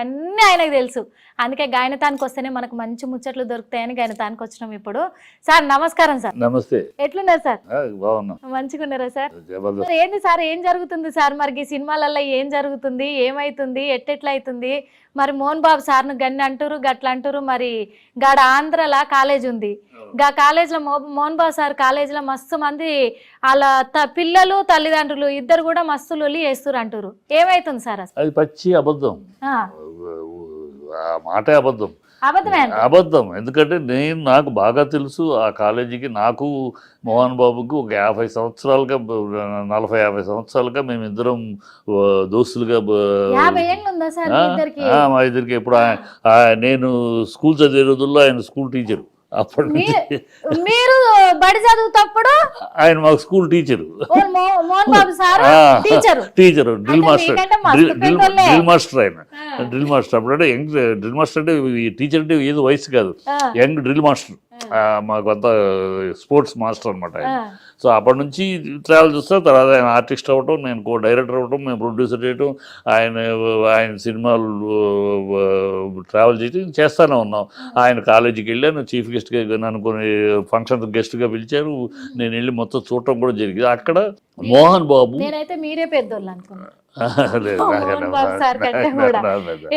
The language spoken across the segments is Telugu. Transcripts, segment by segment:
అన్నీ ఆయనకు తెలుసు. అందుకే గాయనతానికి వస్తేనే మనకు మంచి ముచ్చట్లు దొరుకుతాయని గాయనతానికి వచ్చినాం ఇప్పుడు. సార్ నమస్కారం సార్. నమస్తే. ఎట్లున్నారు సార్? బాగున్నా. మంచిగా ఉన్నారా సార్? మరి ఏంది సార్, ఏం జరుగుతుంది సార్? మరి ఈ సినిమాలలో ఏం జరుగుతుంది, ఏమైతుంది, ఎట్టెట్లా అవుతుంది? మరి మోహన్ బాబు సార్ను గన్ని అంటారు, గట్ల అంటారు. మరి గాడ ఆంధ్రలా కాలేజ్ ఉంది, గా కాలేజ్లో మోహన్ బాబు సార్ కాలేజ్లో మస్తు మంది వాళ్ళ పిల్లలు తల్లిదండ్రులు ఇద్దరు కూడా మస్తు లొల్లి చేస్తారు అంటారు. ఏమైతుంది సార్ అసలు? అది పచ్చి అబద్ధం. ఆ మాటే అబద్ధం. అబద్ధం. ఎందుకంటే నాకు బాగా తెలుసు ఆ కాలేజీకి, నాకు మోహన్ బాబుకి ఒక 50 సంవత్సరాలుగా 40-50 సంవత్సరాలుగా మేమిద్దరం దోస్తులుగా. మా ఇద్దరికి ఇప్పుడు నేను స్కూల్ చదివే రోజుల్లో ఆయన స్కూల్ టీచరు. అప్పటి మీరు బడి చదువుతప్పుడు ఆయన మాకు school teacher, teacher drill master. ఆయన డ్రిల్ మాస్టర్. అప్పుడు అంటే యంగ్ డ్రిల్ మాస్టర్ అంటే టీచర్ అంటే ఏదో వయసు కాదు, యంగ్ డ్రిల్ మాస్టర్. మాకు అంతా స్పోర్ట్స్ మాస్టర్ అనమాట ఆయన. సో అప్పటి నుంచి ట్రావెల్ చూస్తా. తర్వాత ఆయన ఆర్టిస్ట్ అవ్వటం, నేను కో డైరెక్టర్ అవ్వటం, మేము ప్రొడ్యూసర్ చేయటం, ఆయన సినిమాలు ట్రావెల్ చేయటం చేస్తూనే ఉన్నాం. ఆయన కాలేజీకి వెళ్ళాను, చీఫ్ గెస్ట్గా నన్ను కొన్ని ఫంక్షన్ గెస్ట్గా పిలిచారు. నేను వెళ్ళి మొత్తం చూడటం కూడా జరిగింది. అక్కడ మోహన్ బాబు, నేనైతే మీరే పెద్దోళ్ళు అనుకున్నాను మోహన్ బాబు సార్ కంటే కూడా.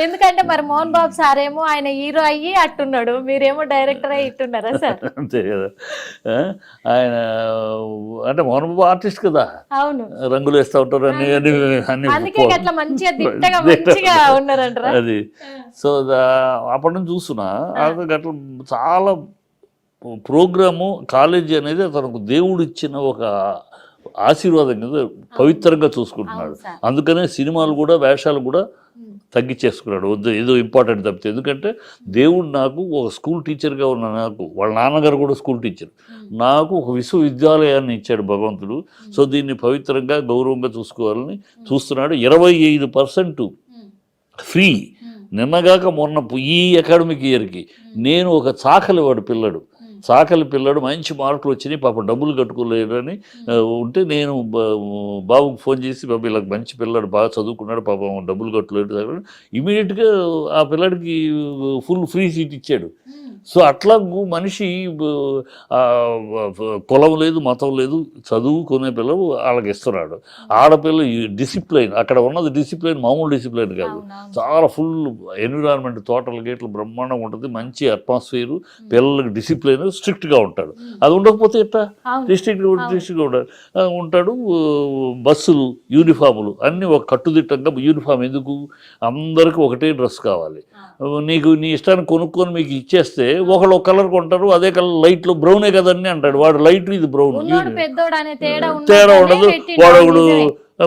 ఎందుకంటే మరి మోహన్ బాబు సార్ ఏమో ఆయన హీరో అయ్యి అట్టున్నాడు, మీరేమో డైరెక్టర్ అయ్యి ఇట్టున్నారా సార్? అంతే కదా. ఆయన అంటే మోహన్ బాబు ఆర్టిస్ట్ కదా. అవును, రంగులు వేస్తూ ఉంటారు అట్లా మంచిగా ఉన్నారంటారా? అది. సో అప్పటి నుంచి చూస్తున్నా అట్లా చాలా ప్రోగ్రాము. కాలేజీ అనేది తనకు దేవుడు ఇచ్చిన ఒక ఆశీర్వాదం కదా, పవిత్రంగా చూసుకుంటున్నాడు. అందుకనే సినిమాలు కూడా వేషాలు కూడా తగ్గించేసుకున్నాడు. వద్దు ఏదో ఇంపార్టెంట్ తప్పితే. ఎందుకంటే దేవుడు నాకు ఒక స్కూల్ టీచర్గా ఉన్న నాకు, వాళ్ళ నాన్నగారు కూడా స్కూల్ టీచర్, నాకు ఒక విశ్వవిద్యాలయాన్ని ఇచ్చాడు భగవంతుడు. సో దీన్ని పవిత్రంగా గౌరవంగా చూసుకోవాలని చూస్తున్నాడు. 25% ఫ్రీ. నిన్నగాక మొన్న ఈ అకాడమిక్ ఇయర్కి నేను ఒక చాకలి వాడు పిల్లడు, చాకలి పిల్లడు మంచి మార్కులు వచ్చినాయి, పాప డబ్బులు కట్టుకోలేరని ఉంటే నేను బాబుకి ఫోన్ చేసి, బాబు ఇలా మంచి పిల్లాడు బాగా చదువుకున్నాడు, పాపం డబ్బులు కట్టలేదు, ఇమీడియట్గా ఆ పిల్లాడికి ఫుల్ ఫ్రీ సీట్ ఇచ్చాడు. సో అట్లా మనిషి కులం లేదు, మతం లేదు, చదువుకునే పిల్లలు వాళ్ళకి ఇస్తున్నాడు. ఆడపిల్ల డిసిప్లైన్, అక్కడ ఉన్నది డిసిప్లైన్ మామూలు డిసిప్లైన్ కాదు, చాలా ఫుల్ ఎన్విరాన్మెంట్, తోటలు గేట్లు బ్రహ్మాండంగా ఉంటుంది, మంచి అట్మాస్ఫియర్, పిల్లలకి డిసిప్లైన్, స్ట్రిక్ట్గా ఉంటాడు. అది ఉండకపోతే ఎట్లా? స్ట్రిక్ట్గా ఉంటాడు. బస్సులు, యూనిఫాములు అన్నీ ఒక కట్టుదిట్టంగా. యూనిఫామ్ ఎందుకు? అందరికీ ఒకటే డ్రెస్ కావాలి. నీకు నీ ఇష్టాన్ని కొనుక్కొని మీకు ఇచ్చేస్తే ఒకళ్ళు ఒక కలర్ కొంటారు, అదే కలర్ లైట్లు బ్రౌనే కదండి అంటాడు వాడు. లైట్ ఇది బ్రౌన్, తేడా ఉండదు. వాడు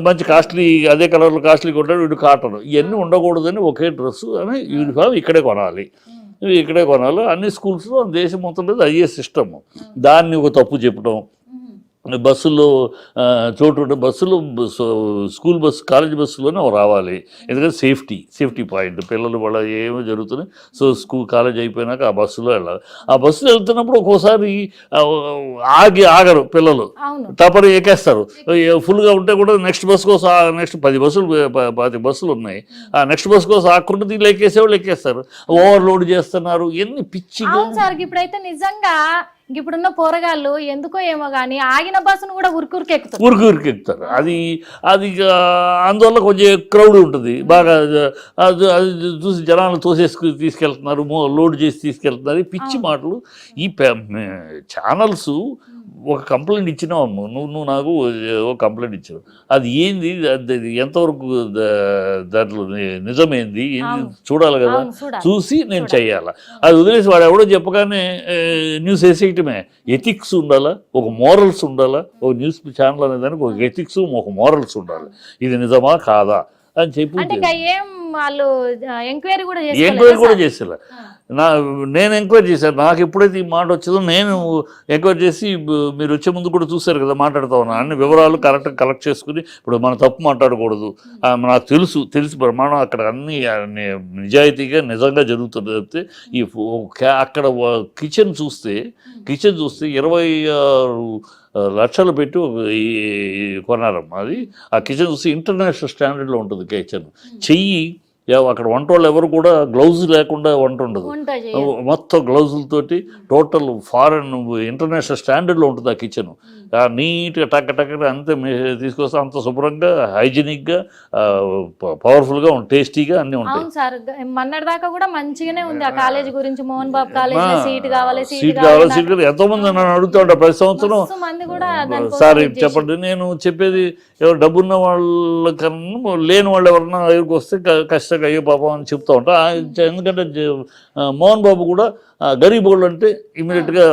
మంచి కాస్ట్లీ అదే కలర్లో కాస్ట్లీ కొంటాడు, వీడు కాటన్. ఇవన్నీ ఉండకూడదని ఒకే డ్రెస్సు అని యూనిఫామ్ ఇక్కడే కొనాలి, ఇక్కడే కొనాలి. అన్ని స్కూల్స్లో దేశం మొత్తం మీద అయ్యే సిస్టమ్. దాన్ని ఒక తప్పు చెప్పడం. బస్సుల్లో చోటు ఉంటే బస్సులో స్కూల్ బస్సు, కాలేజీ బస్సులోనే రావాలి. ఎందుకంటే సేఫ్టీ పాయింట్. పిల్లలు వాళ్ళ ఏమో జరుగుతున్నాయి. సో కాలేజ్ అయిపోయినాక ఆ బస్సులో వెళ్ళాలి. ఆ బస్సులో వెళ్తున్నప్పుడు ఒక్కోసారి ఆగరు పిల్లలు, తప్పని ఎక్కేస్తారు. ఫుల్గా ఉంటే కూడా నెక్స్ట్ బస్సు కోసం, నెక్స్ట్ 10 బస్సులు ఉన్నాయి, ఆ నెక్స్ట్ బస్సు కోసం ఆకుండా దీన్ని ఎక్కేసేవాళ్ళు ఎక్కేస్తారు. ఓవర్లోడ్ చేస్తున్నారు. ఎన్ని పిచ్చి. ఇప్పుడైతే నిజంగా ఇప్పుడున్న పోరగాళ్ళు ఎందుకో ఏమో కానీ ఆగిన బస్సును కూడా ఉరికి ఎక్కుతారు. అది అందువల్ల కొంచెం క్రౌడ్ ఉంటుంది బాగా. అది చూసి జనాలు తీసుకెళ్తున్నారు, లోడ్ చేసి తీసుకెళ్తున్నారు. పిచ్చి మాటలు. ఈ ఛానల్స్ ఒక కంప్లైంట్ ఇచ్చినావు నువ్వు నాకు ఒక కంప్లైంట్ ఇచ్చావు. అది ఏంది, అది ఎంతవరకు దాంట్లో నిజమేంది చూడాలి కదా, చూసి నేను చెయ్యాలా. అది వదిలేసి వాడు ఎవడో చెప్పగానే న్యూస్ వేసేయటమే. ఎథిక్స్ ఉండాలా, ఒక మోరల్స్ ఉండాలా. ఒక న్యూస్ ఛానల్ అనేదానికి ఒక ఎథిక్స్, ఒక మోరల్స్ ఉండాలి. ఇది నిజమా కాదా అని చెప్పి వాళ్ళు ఎంక్వైరీ కూడా చేసేలా. నేను ఎంక్వైరీ చేశాను. నాకు ఎప్పుడైతే ఈ మాట వచ్చిందో నేను ఎంక్వైరీ చేసి, మీరు వచ్చే ముందు కూడా చూశారు కదా మాట్లాడుతూ ఉన్నాను, అన్ని వివరాలు కరెక్ట్గా కలెక్ట్ చేసుకుని. ఇప్పుడు మనం తప్పు మాట్లాడకూడదు, నాకు తెలిసి ప్రమాణం అక్కడ అన్ని నిజాయితీగా నిజంగా జరుగుతుంది. చెప్తే ఈ అక్కడ కిచెన్ చూస్తే 26 లక్షలు పెట్టి కొన్నారమ్మా. అది ఆ కిచెన్ చూస్తే ఇంటర్నేషనల్ స్టాండర్డ్లో ఉంటుంది కిచెన్. చెయ్యి అక్కడ వంట వాళ్ళు ఎవరు కూడా గ్లౌజ్ లేకుండా వంట ఉండదు, మొత్తం గ్లౌజులతోటి టోటల్ ఫారెన్ ఇంటర్నేషనల్ స్టాండర్డ్లో ఉంటుంది ఆ కిచెన్. నీట్గా టక్క టక్క అంతే తీసుకొస్తే అంత శుభ్రంగా హైజీనిక్గా పవర్ఫుల్గా టేస్టీగా అన్నీ ఉంటాయి. సార్ మొన్నటిదాకా కూడా మంచిగానే ఉంది ఆ కాలేజ్ గురించి, మోహన్ బాబు కాలేజ్ సీట్ కావాలి సీట్ ఎంతో మంది నన్ను అడుగుతూ ఉంటారు ప్రతి సంవత్సరం, సార్ చెప్పండి. నేను చెప్పేది ఎవరు డబ్బున్న వాళ్ళ కన్నా లేని వాళ్ళు ఎవరన్నా దగ్గరికి వస్తే ఖచ్చితంగా అయ్యో పాపం అని చెప్తూ ఉంటా. ఎందుకంటే మోహన్ బాబు కూడా గరీబ్ వాళ్ళు అంటే ఇమీడియట్గా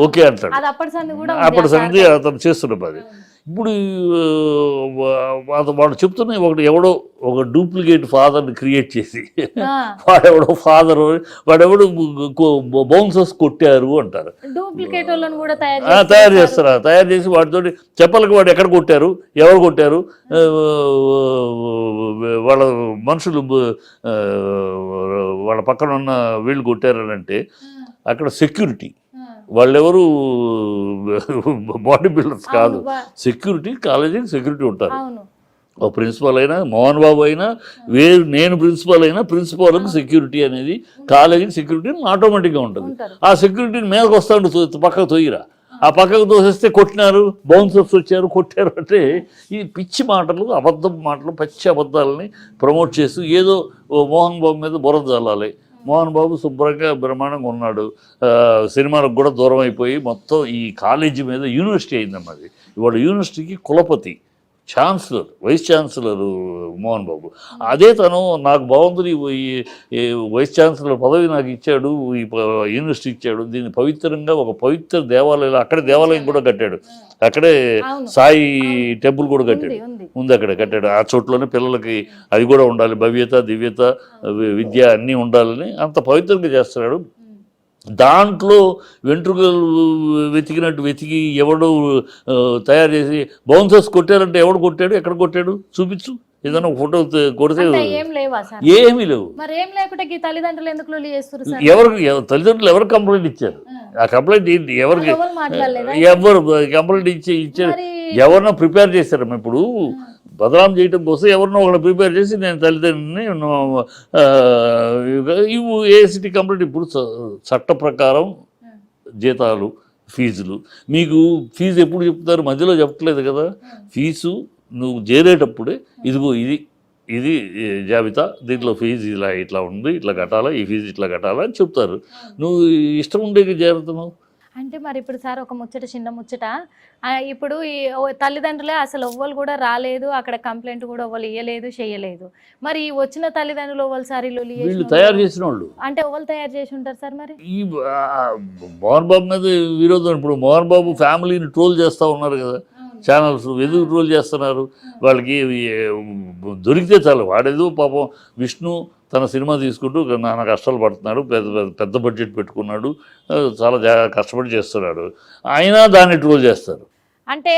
ఓకే అంటాడు. అప్పటి సంది అతను చేస్తున్నప్పుడు అది. ఇప్పుడు వాడు చెప్తున్నా ఒకటి ఎవడో ఒక డూప్లికేట్ ఫాదర్ని క్రియేట్ చేసి వాడెవడో ఫాదర్ వాడెవడు బౌన్సర్స్ కొట్టారు అంటారు. తయారు చేస్తారా, తయారు చేసి వాటితోటి చెప్పలకి వాడు ఎక్కడ కొట్టారు, ఎవరు కొట్టారు, వాళ్ళ మనుషులు వాళ్ళ పక్కన ఉన్న వీళ్ళు కొట్టారని అంటే అక్కడ సెక్యూరిటీ వాళ్ళెవరు బాడీ బిల్డర్స్ కాదు, సెక్యూరిటీ కాలేజీకి సెక్యూరిటీ ఉంటారు. ఓ ప్రిన్సిపాల్ అయినా మోహన్ బాబు అయినా నేను ప్రిన్సిపాల్ అయినా ప్రిన్సిపాల్కి సెక్యూరిటీ అనేది కాలేజీకి సెక్యూరిటీ ఆటోమేటిక్గా ఉంటుంది. ఆ సెక్యూరిటీని మీదకి వస్తాడు పక్కకు తొయ్యిరా, ఆ పక్కకు తోసేస్తే కొట్టినారు, బౌన్సర్స్ వచ్చారు కొట్టారు అంటే ఈ పిచ్చి మాటలు, అబద్ధం మాటలు, పచ్చి అబద్ధాలని ప్రమోట్ చేస్తూ ఏదో మోహన్ బాబు మీద బురద చల్లాలి. మోహన్ బాబు శుభ్రంగా బ్రహ్మాండంగా ఉన్నాడు, సినిమాలకు కూడా దూరం అయిపోయి మొత్తం ఈ కాలేజీ మీద యూనివర్సిటీ అయిందన్నది. ఇవాళ యూనివర్సిటీకి కులపతి, chancellor, vice chancellor Mohan Babu. అదే తను నాకు బాగుంది ఈ వైస్ ఛాన్సలర్ పదవి నాకు ఇచ్చాడు, ఈ యూనివర్సిటీ ఇచ్చాడు, దీన్ని పవిత్రంగా ఒక పవిత్ర దేవాలయం, అక్కడే దేవాలయం కూడా కట్టాడు, అక్కడే సాయి టెంపుల్ కూడా కట్టాడు, ఉంది అక్కడ కట్టాడు. ఆ చోట్లోనే పిల్లలకి అది కూడా ఉండాలి, భవ్యత దివ్యత విద్య అన్నీ ఉండాలని అంత పవిత్రంగా చేస్తున్నాడు. దాంట్లో వెంట్రుకలు వెతికినట్టు వెతికి ఎవడు తయారు చేసి బౌన్సర్స్ కొట్టారంటే ఎవడు కొట్టాడు, ఎక్కడ కొట్టాడు చూపించు, ఏదైనా ఫోటో కొడితే ఏమీ లేవు. ఎవరు తల్లిదండ్రులు ఎవరు కంప్లైంట్ ఇచ్చారు, ఆ కంప్లైంట్ ఏంటి, ఎవరికి ఎవరు కంప్లైంట్ ఇచ్చారు, ఎవరినో ప్రిపేర్ చేశారు. ఇప్పుడు బదనాం చేయడం కోసం ఎవరినో ఒకళ్ళు ప్రిపేర్ చేసి నేను తల్లిదండ్రులని ఇవి ఏసిటీ కంప్లైంట్. ఇప్పుడు చట్ట ప్రకారం జీతాలు, ఫీజులు, మీకు ఫీజు ఎప్పుడు చెప్తారు, మధ్యలో చెప్పట్లేదు కదా. ఫీజు నువ్వు చేరేటప్పుడే ఇదిగో ఇది జాబితా, దీంట్లో ఫీజు ఇట్లా ఉంది, ఇట్లా కట్టాలా, ఈ ఫీజు ఇట్లా కట్టాలా అని చెప్తారు. నువ్వు ఇష్టం ఉండేది చేరుతున్నావు అంటే. మరి ఇప్పుడు సార్ ఒక ముచ్చట, చిన్న ముచ్చట, ఇప్పుడు ఈ తల్లిదండ్రులే అసలు ఎవ్వరు కూడా రాలేదు, అక్కడ కంప్లైంట్ కూడా ఎవ్వరు ఇవ్వలేదు, చేయలేదు. మరి వచ్చిన తల్లిదండ్రులు ఎవ్వరు సార్ వీళ్ళు తయారు చేసిన వాళ్ళు అంటే ఎవరు తయారు చేసి ఉంటారు సార్? మరి ఈ మోహన్ బాబు మీద విరోధం. ఇప్పుడు మోహన్ బాబు ఫ్యామిలీని ట్రోల్ చేస్తూ ఉన్నారు కదా ఛానల్స్, ఎందుకు ట్రోల్ చేస్తున్నారు, వాళ్ళకి దొరికితే చాలు. వాడేదో పాపం విష్ణు తన సినిమా తీసుకుంటూ నాన్న కష్టాలు పడుతున్నాడు, పెద్ద బడ్జెట్ పెట్టుకున్నాడు, చాలా కష్టపడి చేస్తున్నాడు, అయినా దాన్ని ట్రోల్ చేస్తారు. అంటే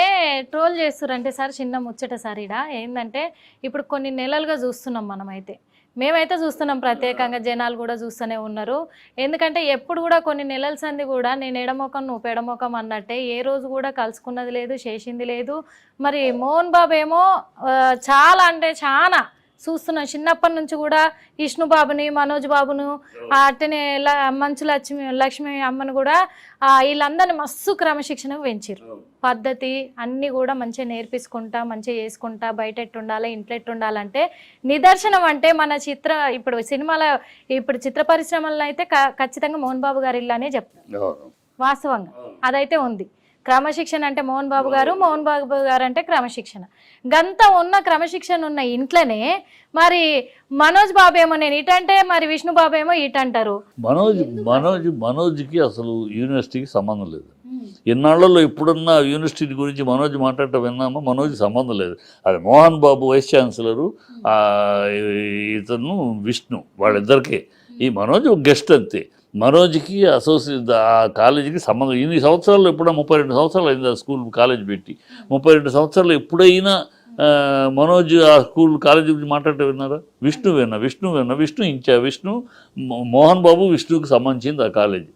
ట్రోల్ చేస్తారు అంటే సార్ చిన్న ముచ్చట సార్, ఇడ ఏంటంటే ఇప్పుడు కొన్ని నెలలుగా చూస్తున్నాం మనమైతే, మేమైతే చూస్తున్నాం ప్రత్యేకంగా, జనాలు కూడా చూస్తూనే ఉన్నారు. ఎందుకంటే ఎప్పుడు కూడా కొన్ని నెలల సంది కూడా నేను ఎడమొఖం నువ్వు పెడమొఖం అన్నట్టే, ఏ రోజు కూడా కలుసుకున్నది లేదు, చేసింది లేదు. మరి మోహన్ బాబు ఏమో చాలా అంటే చాలా చూస్తున్నాం చిన్నప్పటి నుంచి కూడా, విష్ణు బాబుని, మనోజ్ బాబును, అట్టనే మంచు లక్ష్మి అమ్మను కూడా వీళ్ళందరినీ మస్తు క్రమశిక్షణకు పెంచారు. పద్ధతి అన్నీ కూడా మంచిగా నేర్పించుకుంటా, మంచిగా చేసుకుంటా, బయట ఎట్టుండాలి, ఇంట్లో ఎట్టుండాలంటే నిదర్శనం. అంటే మన ఇప్పుడు సినిమాల ఇప్పుడు చిత్ర పరిశ్రమల్లో అయితే ఖచ్చితంగా మోహన్ బాబు గారి ఇల్లు అనే చెప్తారు వాస్తవంగా, అదైతే ఉంది. క్రమశిక్షణ అంటే మోహన్ బాబు గారు అంటే క్రమశిక్షణ. గంత ఉన్న క్రమశిక్షణ ఉన్న ఇంట్లోనే మరి మనోజ్ బాబు ఏమో నేను ఇటంటే, మరి విష్ణు బాబు ఏమో ఇటంటారు. మనోజ్కి అసలు యూనివర్సిటీకి సంబంధం లేదు. ఎన్నాళ్లలో ఎప్పుడన్నా యూనివర్సిటీ గురించి మనోజ్ మాట్లాడటం విన్నామో? మనోజ్ సంబంధం లేదు. అది మోహన్ బాబు వైస్ ఛాన్సలరు, ఇతను విష్ణు, వాళ్ళిద్దరికే. ఈ మనోజ్ ఒక గెస్ట్ అంతే. మనోజ్కి ఆ కాలేజీకి సంబంధం. ఇన్ని సంవత్సరాలు ఎప్పుడో 32 సంవత్సరాలు అయింది ఆ స్కూల్ కాలేజ్ పెట్టి. 32 సంవత్సరాలు ఎప్పుడైనా మనోజ్ ఆ స్కూల్ కాలేజీ గురించి మాట్లాడటం విన్నారా? విష్ణు విష్ణు మోహన్ బాబు విష్ణుకి సంబంధించింది ఆ కాలేజీ.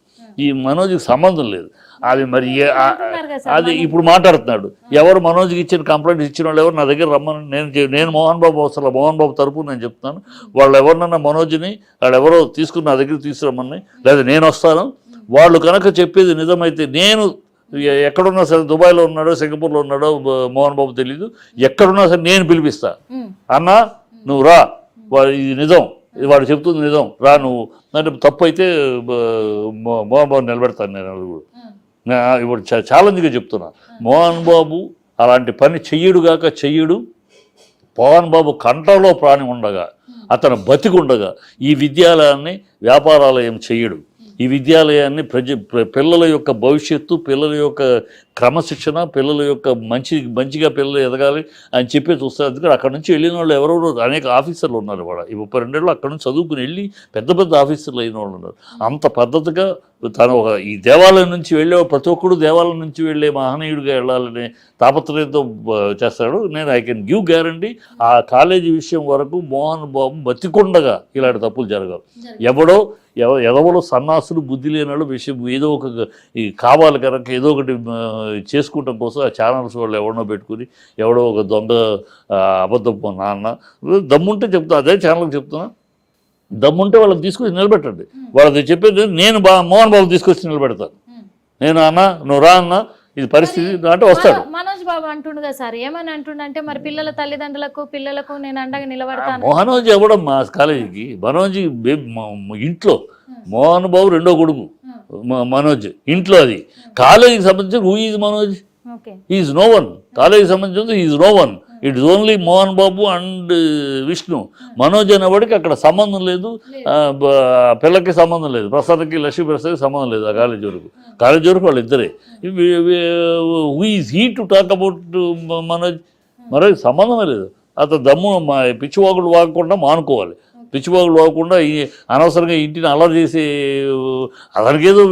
ఈ మనోజ్కి సంబంధం లేదు. అది మరి అంటున్నారు కదా సార్, అది ఇప్పుడు మాట్లాడుతున్నాడు. ఎవరు మనోజ్కి ఇచ్చిన కంప్లైంట్ ఇచ్చిన వాళ్ళు ఎవరు నా దగ్గర రమ్మని నేను మోహన్ బాబు అసలు మోహన్ బాబు తరపు నేను చెప్తున్నాను. వాళ్ళు ఎవరినన్నా మనోజ్ని వాళ్ళు ఎవరో తీసుకుని నా దగ్గర తీసుకురమ్మని, లేదా నేను వస్తాను. వాళ్ళు కనుక చెప్పేది నిజమైతే నేను ఎక్కడున్నా సరే, దుబాయ్లో ఉన్నాడో సింగపూర్లో ఉన్నాడో మోహన్ బాబు తెలీదు, ఎక్కడున్నా సరే నేను పిలిపిస్తా. అన్నా నువ్వు రా, ఇది నిజం, వాడు చెప్తుంది నిజం, రా నువ్వు అంటే తప్పు అయితే మోహన్ బాబు నిలబెడతాను నేను. ఇప్పుడు ఛాలెంజ్గా చెప్తున్నా, మోహన్ బాబు అలాంటి పని చెయ్యడు. మోహన్ బాబు కంఠంలో ప్రాణి ఉండగా, అతను బతికుండగా ఈ విద్యాలయాన్ని వ్యాపారాలయం చెయ్యడు. ఈ విద్యాలయాన్ని పిల్లల యొక్క భవిష్యత్తు, పిల్లల యొక్క క్రమశిక్షణ, పిల్లల యొక్క మంచిగా పిల్లలు ఎదగాలి అని చెప్పి చూస్తారు. అందుకని అక్కడ నుంచి వెళ్ళిన వాళ్ళు ఎవరెవరో అనేక ఆఫీసర్లు ఉన్నారు. వాడు ఈ 32 ఏళ్ళు అక్కడ నుంచి చదువుకుని వెళ్ళి పెద్ద ఆఫీసర్లు అయిన వాళ్ళు ఉన్నారు. అంత పద్ధతిగా తను ఈ దేవాలయం నుంచి వెళ్ళే ప్రతి ఒక్కడు దేవాలయం నుంచి వెళ్ళే మహనీయుడిగా వెళ్ళాలనే తాపత్రయంతో చేస్తాడు. నేను ఐ కెన్ గివ్ గ్యారంటీ ఆ కాలేజీ విషయం వరకు మోహన్ బాబు బతికుండగా ఇలాంటి తప్పులు జరగవు. ఎవడో సన్నాసులు, బుద్ధి లేని వాళ్ళు విషయం ఏదో ఒక కావాలి కనుక ఏదో ఒకటి చేసుకోవటం కోసం ఆ ఛానల్స్ వాళ్ళు ఎవడో పెట్టుకుని ఎవడో ఒక దొంగ అబద్ధం నాన్న దమ్ముంటే చెప్తున్నా, అదే ఛానల్కి చెప్తున్నా, దమ్ముంటే వాళ్ళని తీసుకొచ్చి నిలబెట్టండి. వాళ్ళకి చెప్పేది నేను మోహన్ బాబు తీసుకొచ్చి నిలబెడతాను. నేను అన్న నువ్వు రా అన్న, ఇది పరిస్థితి అంటే వస్తాడు. మనోజ్ బాబు అంటుండు కదా సార్, ఏమని అంటుండంటే మరి పిల్లల తల్లిదండ్రులకు పిల్లలకు నేను అండగా నిలబడతాను. మోహనోజీ ఎవడం మా కాలేజీకి, మనోజీ ఇంట్లో, మోహన్ బాబు రెండో కొడుకు మనోజ్ ఇంట్లో. అది కాలేజీకి సంబంధించి who is Manoj, is no one. కాలేజీకి సంబంధించి is no one. It is only Mohan Babu and Vishnu. Manoj అనేవాడికి అక్కడ సంబంధం లేదు, పిల్లకి సంబంధం లేదు, ప్రసాద్కి లక్ష్మీ ప్రసాద్కి సంబంధం లేదు. ఆ కాలేజీ వరకు వాళ్ళు ఇద్దరే. Who is he to talk about Manoj సంబంధమే లేదు. అతను దమ్ము పిచ్చివాగుడు వాగకుండా మానుకోవాలి. పిచ్చివాగుడు వాగకుండా అనవసరంగా ఇంటిని అలా చేసి అతనికి ఏదో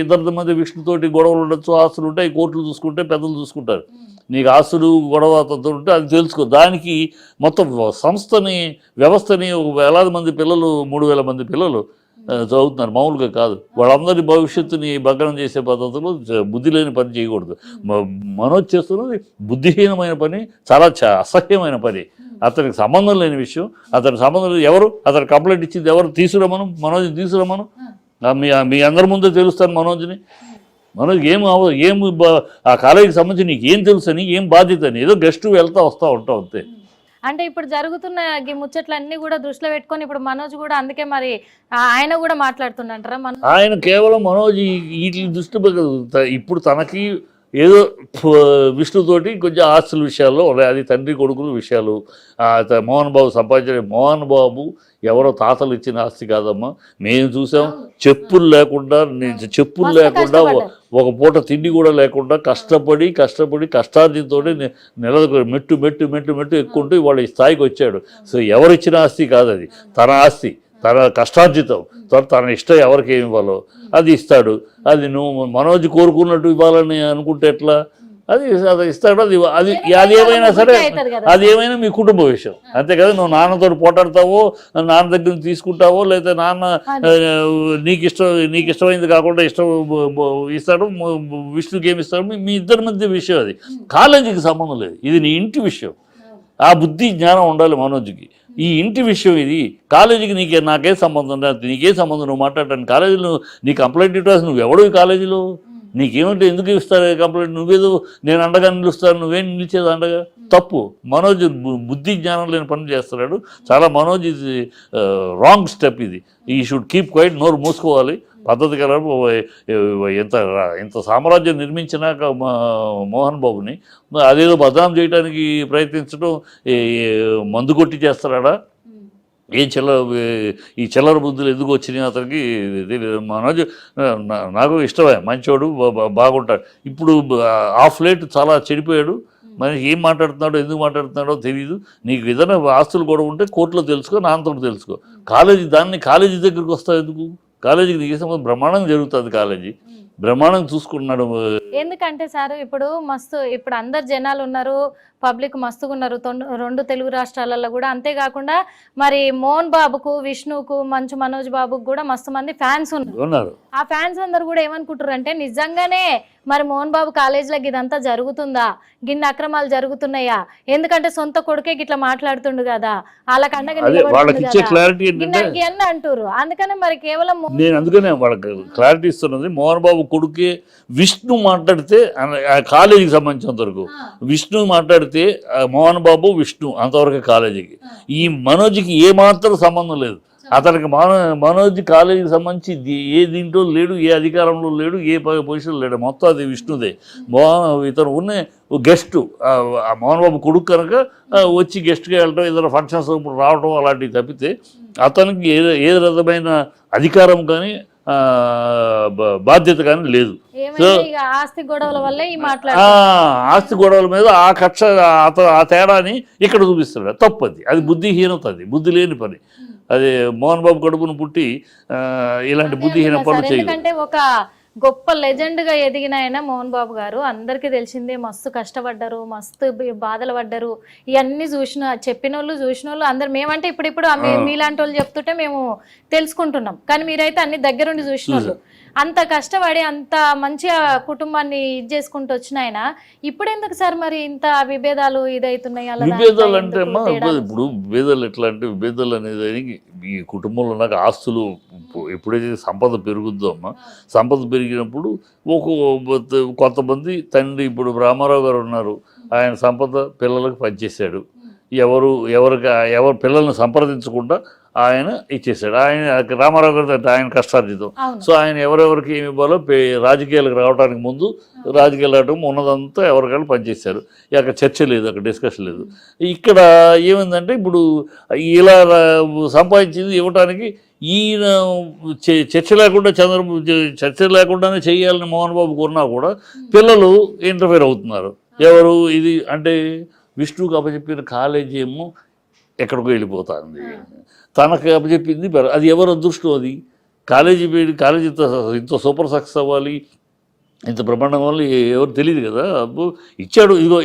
ఇద్దరి మధ్య విష్ణుతోటి గొడవలు ఉండొచ్చు, ఆస్తులు ఉంటాయి, కోర్టులు చూసుకుంటే పెద్దలు చూసుకుంటారు. నీకు ఆస్తులు గొడవ ఉంటే అది తెలుసుకో. దానికి మొత్తం సంస్థని, వ్యవస్థని వేలాది మంది పిల్లలు, 3000 మంది పిల్లలు చదువుతున్నారు, మామూలుగా కాదు. వాళ్ళందరి భవిష్యత్తుని భగ్నం చేసే పద్ధతిలో బుద్ధి లేని పని చేయకూడదు. మనోజ్ చేస్తున్నది బుద్ధిహీనమైన పని, చాలా అసహ్యమైన పని, అతనికి సంబంధం లేని విషయం. అతనికి సంబంధం లేదు. ఎవరు అతను కంప్లైంట్ ఇచ్చింది ఎవరు? తీసుకురమ్మను, మనోజ్ని తీసుకురమ్మను. మీ అందరి ముందే తెలుస్తాను మనోజ్ని. మనోజ్ ఏం ఆ కాలేజీకి సంబంధించి నీకు ఏం తెలుసు అని, ఏం బాధ్యత అని, ఏదో గెస్ట్ వస్తూ ఉంటావు అంతే. అంటే ఇప్పుడు జరుగుతున్న ఈ ముచ్చట్లన్నీ కూడా దృష్టిలో పెట్టుకొని ఇప్పుడు మనోజ్ కూడా అందుకే మరి ఆయన కూడా మాట్లాడుతుండంటారా? ఆయన కేవలం మనోజ్ వీటిని దృష్టి ఇప్పుడు తనకి ఏదో విష్ణుతోటి కొంచెం ఆస్తుల విషయాల్లో అది తండ్రి కొడుకుల విషయాలు. మోహన్ బాబు సంపాదించిన, మోహన్ బాబు ఎవరో తాతలు ఇచ్చిన ఆస్తి కాదమ్మా. మేము చూసాం, చెప్పులు లేకుండా ఒక పూట తిండి కూడా లేకుండా కష్టపడి కష్టార్జితో మెట్టు ఎక్కుంటూ ఇవాళ ఈ స్థాయికి వచ్చాడు. సో ఎవరిచ్చిన ఆస్తి కాదు అది, తన ఆస్తి, తన కష్టార్జితం. తన ఇష్టం ఎవరికి ఏమి ఇవ్వాలో అది ఇస్తాడు. అది నువ్వు మనోజ్ కోరుకున్నట్టు ఇవ్వాలని అనుకుంటే ఎట్లా? అది ఇస్తాడు. అది ఏమైనా సరే, అది ఏమైనా మీ కుటుంబ విషయం అంతే కదా. నువ్వు నాన్నతో పోటాడతావో, నాన్న దగ్గర నుంచి తీసుకుంటావో, లేదా నాన్న నీకు ఇష్టమైంది కాకుండా ఇస్తాడు, విష్ణుకి ఏమి ఇస్తాడు, మీ ఇద్దరి మధ్య విషయం. అది కాలేజీకి సంబంధం లేదు, ఇది నీ ఇంటి విషయం. ఆ బుద్ధి జ్ఞానం ఉండాలి మనోజ్కి. ఈ ఇంటి విషయం ఇది, కాలేజీకి నాకే సంబంధం లేదు, నీకే సంబంధం. నువ్వు మాట్లాడటానికి కాలేజీలో నీ కంప్లైంట్ ఇవ్వాల్సి నువ్వు ఎవడో ఈ కాలేజీలో నీకేమంటే ఎందుకు ఇస్తారు కంప్లైంట్? నువ్వేదో నేను అండగా నిలుస్తాను, నువ్వేం నిలిచేది అండగా? తప్పు. మనోజ్ బుద్ధి జ్ఞానం లేని పని చేస్తున్నాడు. చాలా మనోజ్ ఇది రాంగ్ స్టెప్. ఇది ఈ షుడ్ కీప్ క్వైట్, నోరు మూసుకోవాలి. పద్ధతి కల ఇంత సామ్రాజ్యం నిర్మించినాక మోహన్ బాబుని అదేదో బదనాం చేయడానికి ప్రయత్నించడం మందు కొట్టి చేస్తాడా? ఈ చిల్లర బుద్ధులు ఎందుకు వచ్చినాయి అతనికి తెలియదు. మనోజ్ నాకు ఇష్టమే, మంచోడు, బాగుంటాడు. ఇప్పుడు ఆఫ్ లేట్ చాలా చెడిపోయాడు. మరి ఏం మాట్లాడుతున్నాడో, ఎందుకు మాట్లాడుతున్నాడో తెలియదు. నీకు ఏదైనా ఆస్తులు కూడా ఉంటే కోర్టులో తెలుసుకో, నాన్నతో తెలుసుకో. కాలేజీ దగ్గరికి వస్తావు ఎందుకు? కాలేజీకి దిగే సంబంధం బ్రహ్మాండంగా జరుగుతుంది. కాలేజీ బ్రహ్మాండంగా చూసుకుంటున్నాడు. ఎందుకంటే సార్ ఇప్పుడు అందరు జనాలు ఉన్నారు, పబ్లిక్ మస్తుగున్నారు 2 తెలుగు రాష్ట్రాలలో కూడా. అంతేకాకుండా మరి మోహన్ బాబుకు, విష్ణుకు, మంచు మనోజ్ బాబుకు కూడా మస్తు మంది ఫ్యాన్స్ ఉన్నారు. ఆ ఫ్యాన్స్ అందరు కూడా ఏమనుకుంటారు అంటే నిజంగానే మరి మోహన్ బాబు కాలేజీలకు ఇదంతా జరుగుతుందా, గిన్ని అక్రమాలు జరుగుతున్నాయా, ఎందుకంటే సొంత కొడుకే గిట్లా మాట్లాడుతుండు కదా, వాళ్ళకి అండగా అంటారు. అందుకనే మరి కేవలం నేను అందుకనే వాళ్ళకి క్లారిటీ ఇస్తున్నది, మోహన్ బాబు కొడుకే విష్ణు మాట్లాడితే కాలేజీకి సంబంధించినంత వరకు విష్ణు మాట్లాడితే మోహన్ బాబు విష్ణు అంతవరకు కాలేజీకి. ఈ మనోజ్కి ఏమాత్రం సంబంధం లేదు. అతనికి మనోజ్ కాలేజీకి సంబంధించి ఏ దీంట్లో లేడు, ఏ అధికారంలో లేడు, ఏ పొజిషన్లో లేడు, మొత్తం అది విష్ణుదే. ఇతను ఉన్న గెస్ట్ మోహన్ బాబు కొడుకు కనుక వచ్చి గెస్ట్గా వెళ్ళడం, ఏదైనా ఫంక్షన్స్ రావడం అలాంటివి తప్పితే అతనికి ఏ రకమైన అధికారం కానీ బాధ్యత కానీ లేదు. ఆస్తి గొడవల వల్ల ఆస్తి గొడవల మీద ఆ కక్ష ఆ తేడాని ఇక్కడ చూపిస్తాడు. తప్పది, అది బుద్ధిహీనత, అది బుద్ధి లేని పని. అది మోహన్ బాబు కడుపును పుట్టి ఇలాంటి బుద్ధిహీన పనులు చేయదు. ఎందుకంటే ఒక గొప్ప లెజెండ్ గా ఎదిగిన ఆయన మోహన్ బాబు గారు, అందరికీ తెలిసిందే. మస్తు కష్టపడ్డారు, మస్తు బాధలు పడ్డారు. ఇవన్నీ చెప్పిన వాళ్ళు చూసిన వాళ్ళు అందరు. మేమంటే ఇప్పుడు మీలాంటి వాళ్ళు చెప్తుంటే మేము తెలుసుకుంటున్నాం, కానీ మీరైతే అన్ని దగ్గరుండి చూసిన వాళ్ళు. అంత కష్టపడి అంత మంచిగా కుటుంబాన్ని ఇది చేసుకుంటూ వచ్చిన ఆయన ఇప్పుడు ఎందుకు సార్ మరి ఇంత విభేదాలు ఇదవుతున్నాయి? విభేదాలు అంటే అమ్మా, ఇప్పుడు విభేదాలు ఎట్లా అంటే, విభేదాలు అనేది ఈ కుటుంబంలో నాకు ఆస్తులు ఎప్పుడైతే సంపద పెరుగుద్దో అమ్మా, సంపద పెరిగినప్పుడు కొంతమంది తండ్రి, ఇప్పుడు రామారావు గారు ఉన్నారు, ఆయన సంపద పిల్లలకు పనిచేశాడు. ఎవరు పిల్లల్ని సంప్రదించకుండా ఆయన ఇచ్చేసాడు. రామారావు గారు ఆయన కష్టార్జితం. సో ఆయన ఎవరెవరికి ఏమి ఇవ్వాలో రాజకీయాలకు రావడానికి ముందు రాజకీయాలు రావడం ఉన్నదంతా ఎవరికైనా పనిచేశారు. అక్కడ చర్చ లేదు, అక్కడ డిస్కషన్ లేదు. ఇక్కడ ఏమైందంటే ఇప్పుడు ఇలా సంపాదించింది ఇవ్వటానికి ఈయన చర్చ లేకుండా చర్చ లేకుండానే చేయాలని మోహన్ బాబు కొన్నా కూడా పిల్లలు ఇంటర్ఫేర్ అవుతున్నారు. ఎవరు ఇది అంటే విష్ణుకు అప్పచెప్పిన కాలేజీ ఏమో ఎక్కడికో వెళ్ళిపోతుంది, తనకు అప్పచెప్పింది అది ఎవరు అదృష్టం. అది కాలేజీ ఇంత సూపర్ సక్సెస్ అవ్వాలి, ఇంత బ్రహ్మాండం వల్ల ఎవరు తెలియదు కదా. ఇచ్చాడు, ఇదిగో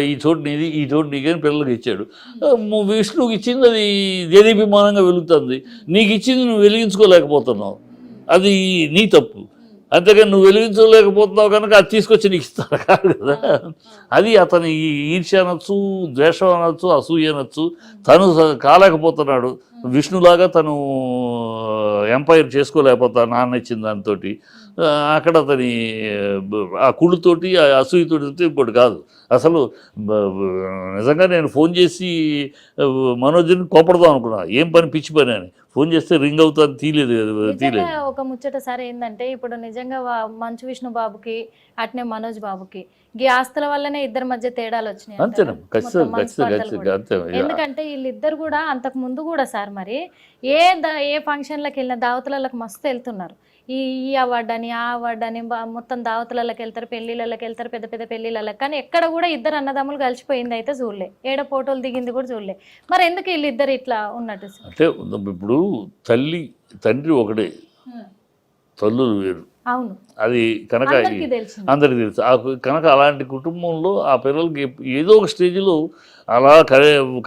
ఈ చోటు నీది, ఈ చోటు నీకని పిల్లలకి ఇచ్చాడు. విష్ణువుకి ఇచ్చింది అది దేదీభిమానంగా వెలుగుతుంది, నీకు ఇచ్చింది నువ్వు వెలిగించుకోలేకపోతున్నావు, అది నీ తప్పు. అంతేగాని నువ్వు వెలిగించలేకపోతున్నావు కనుక అది తీసుకొచ్చి నీకు ఇస్తాడు కాదు కదా. అది అతని ఈర్ష్య అనొచ్చు, ద్వేషం అనొచ్చు, అసూయ అనొచ్చు. తను కాలేకపోతున్నాడు, విష్ణులాగా తను ఎంపైర్ చేసుకోలేకపోతాడు నాన్న ఇచ్చిన దాంతో. అక్కడ అతని ఆ కుళ్ళుతోటి, ఆ అసూయతోటి ఇంకోటి కాదు. అసలు నిజంగా నేను ఫోన్ చేసి మనోజ్ని కోపడదాం అనుకున్నా, ఏం పని పిచ్చి పని అని. ఫోన్ చేస్తే రింగ్ అవుతుంది, తీయలేదు. ఒక ముచ్చట సార్ ఏంటంటే, ఇప్పుడు నిజంగా మంచు విష్ణు బాబుకి అట్నే మనోజ్ బాబుకి ఈ ఆస్తుల వల్లనే ఇద్దరి మధ్య తేడాలు వచ్చినాయి. అంతేనా? ఎందుకంటే వీళ్ళిద్దరు కూడా అంతకు ముందు కూడా సార్ మరి ఏ ఫంక్షన్లకు వెళ్ళిన దావతులకు మస్తు వెళ్తున్నారు. ఈ అవార్డు అని, ఆ అవార్డు అని మొత్తం దావతులకి వెళ్తారు, పెళ్లిళ్ళకి వెళ్తారు, పెద్ద పెద్ద పెళ్లిళ్ళకి. కానీ ఎక్కడ కూడా ఇద్దరు అన్నదమ్ములు కలిసిపోయింది అయితే చూడలే, ఏడ ఫోటోలు దిగింది కూడా చూడలే. మరి ఎందుకు వీళ్ళిద్దరు ఇట్లా ఉన్నట్టు? అంటే ఇప్పుడు తండ్రి ఒకటే, తల్లులు వేరు. అవును, అది కనుక అందరికీ తెలుసు. కనుక అలాంటి కుటుంబంలో ఆ పిల్లలకి ఏదో ఒక స్టేజ్లో అలా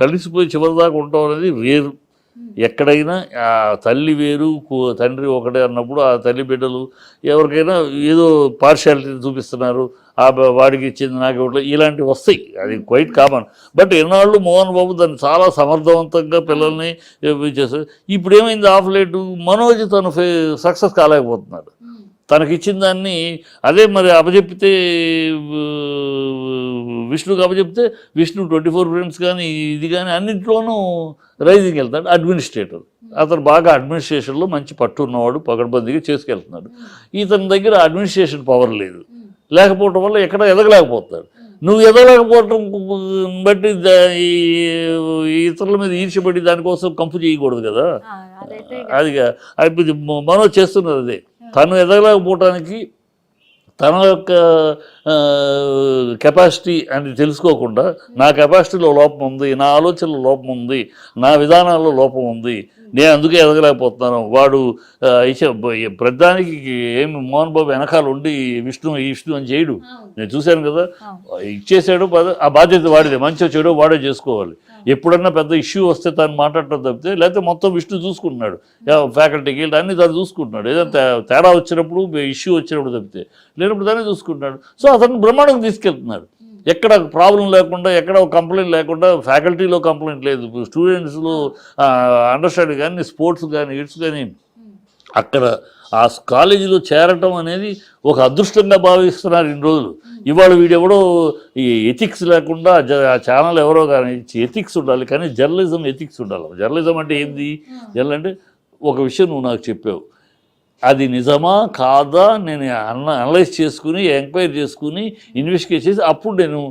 కలిసిపోయి చివరిదాకా ఉండటం అనేది వేరు. ఎక్కడైనా ఆ తల్లి వేరు తండ్రి ఒకటే అన్నప్పుడు ఆ తల్లి బిడ్డలు ఎవరికైనా ఏదో పార్షియాలిటీ చూపిస్తున్నారు, ఆ వాడికి ఇచ్చింది నాకు ఇవ్వట్లేదు, ఇలాంటివి వస్తాయి. అది క్వైట్ కామన్. బట్ ఎన్నాళ్ళు మోహన్ బాబు దాన్ని చాలా సమర్థవంతంగా పిల్లల్ని చేస్తారు. ఇప్పుడు ఏమైంది, ఆఫ్ లేట్ మనోజ్ తను సక్సెస్ కాలేకపోతున్నాడు. తనకిచ్చిన దాన్ని అదే మరి అప్పచెప్పితే, విష్ణుకి అప్పచెప్తే విష్ణు 24 ఫ్రేమ్స్ కానీ ఇది కానీ అన్నింటిలోనూ రైజింగ్ వెళ్తాడు. అడ్మినిస్ట్రేటర్ అతను బాగా అడ్మినిస్ట్రేషన్లో మంచి పట్టు ఉన్నవాడు, పకడ్బందీగా చేసుకెళ్తున్నాడు. ఇతని దగ్గర అడ్మినిస్ట్రేషన్ పవర్ లేదు, లేకపోవటం వల్ల ఎక్కడ ఎదగలేకపోతాడు. నువ్వు ఎదగలేకపోవటం బట్టి ఇతరుల మీద ఈర్ష్యపడి దానికోసం కంపు చేయకూడదు కదా. అది మనోజ్ చేస్తున్నది అదే. తను ఎదగలేకపోవటానికి తన యొక్క కెపాసిటీ అని తెలుసుకోకుండా నా కెపాసిటీలో లోపం ఉంది, నా ఆలోచనలో లోపం ఉంది, నా విధానాల్లో లోపం ఉంది, నేను అందుకే ఎదగలేకపోతున్నాను. వాడు ప్రధానికి ఏమి మోహన్ బాబు వెనకాల ఉండి విష్ణు అని చేయడు. నేను చూశాను కదా, ఇచ్చేసాడు, ఆ బాధ్యత వాడిదే, మంచిగా చెడు వాడే చేసుకోవాలి. ఎప్పుడన్నా పెద్ద ఇష్యూ వస్తే తను మాట్లాడటం తప్పితే, లేకపోతే మొత్తం విష్ణు చూసుకుంటున్నాడు, ఫ్యాకల్టీకి వెళ్ళి అన్ని తను చూసుకుంటున్నాడు. ఏదైనా తేడా వచ్చినప్పుడు ఇష్యూ వచ్చినప్పుడు తప్పితే, లేనప్పుడు దాన్ని చూసుకుంటున్నాడు. సో అతను బ్రహ్మాండంగా తీసుకెళ్తున్నాడు. ఎక్కడ ప్రాబ్లం లేకుండా, ఎక్కడ కంప్లైంట్ లేకుండా, ఫ్యాకల్టీలో కంప్లైంట్ లేదు, స్టూడెంట్స్లో అండర్స్టాండింగ్ కానీ, స్పోర్ట్స్ కానీ, ఇట్స్ కానీ, అక్కడ ఆ కాలేజీలో చేరటం అనేది ఒక అదృష్టంగా భావిస్తున్నారు ఇన్ని రోజులు. ఇవాళ వీడెవడో ఈ ఎథిక్స్ లేకుండా ఆ ఛానల్ ఎవరో కానీ ఎథిక్స్ ఉండాలి, కానీ జర్నలిజం ఎథిక్స్ ఉండాలి. జర్నలిజం అంటే ఏంది? జర్నల్ అంటే ఒక విషయం నువ్వు నాకు చెప్పావు, అది నిజమా కాదా నేను అనలైజ్ చేసుకుని, ఎంక్వైరీ చేసుకుని, ఇన్వెస్టిగేట్ చేసి అప్పుడు నేను.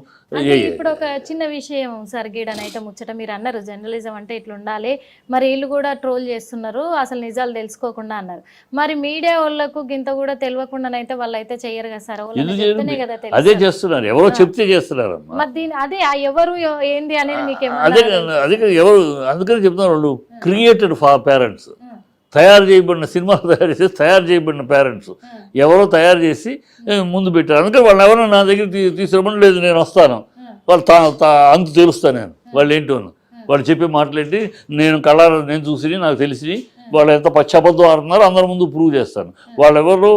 ఇప్పుడు ఒక చిన్న విషయం సార్, గీడనైతే ముచ్చట మీరు అన్నారు జర్నలిజం అంటే ఇట్లా ఉండాలి, మరి వీళ్ళు కూడా ట్రోల్ చేస్తున్నారు అసలు నిజాలు తెలుసుకోకుండా అన్నారు. మరి మీడియా వాళ్ళకు గింత కూడా తెలియకుండానైతే వాళ్ళు అయితే చెయ్యరు కదా సార్, చెప్తేనే కదా అదే చేస్తున్నారు, ఎవరో చెప్తే చేస్తున్నారు. మరి దీని అదే ఎవరు ఏంది అనేది మీకేమో అదే ఎవరు, అందుకని చెప్తున్నారు వాళ్ళు క్రియేటెడ్ ఫర్ పేరెంట్స్, తయారు చేయబడిన సినిమాలు తయారు చేయబడిన పేరెంట్స్ ఎవరో తయారు చేసి ముందు పెట్టారు. అందుకని వాళ్ళు ఎవరో నా దగ్గర తీసుకురమని, లేదు నేను వస్తాను, వాళ్ళు అంత తెలుస్తాను నేను, వాళ్ళు ఏంటో వాళ్ళు చెప్పే మాటలేంటి, నేను కళ్ళారా నేను చూసి నాకు తెలిసి వాళ్ళు ఎంత పశ్చాబద్ధం ఆడుతున్నారో అందరి ముందు ప్రూవ్ చేస్తాను. వాళ్ళు ఎవరు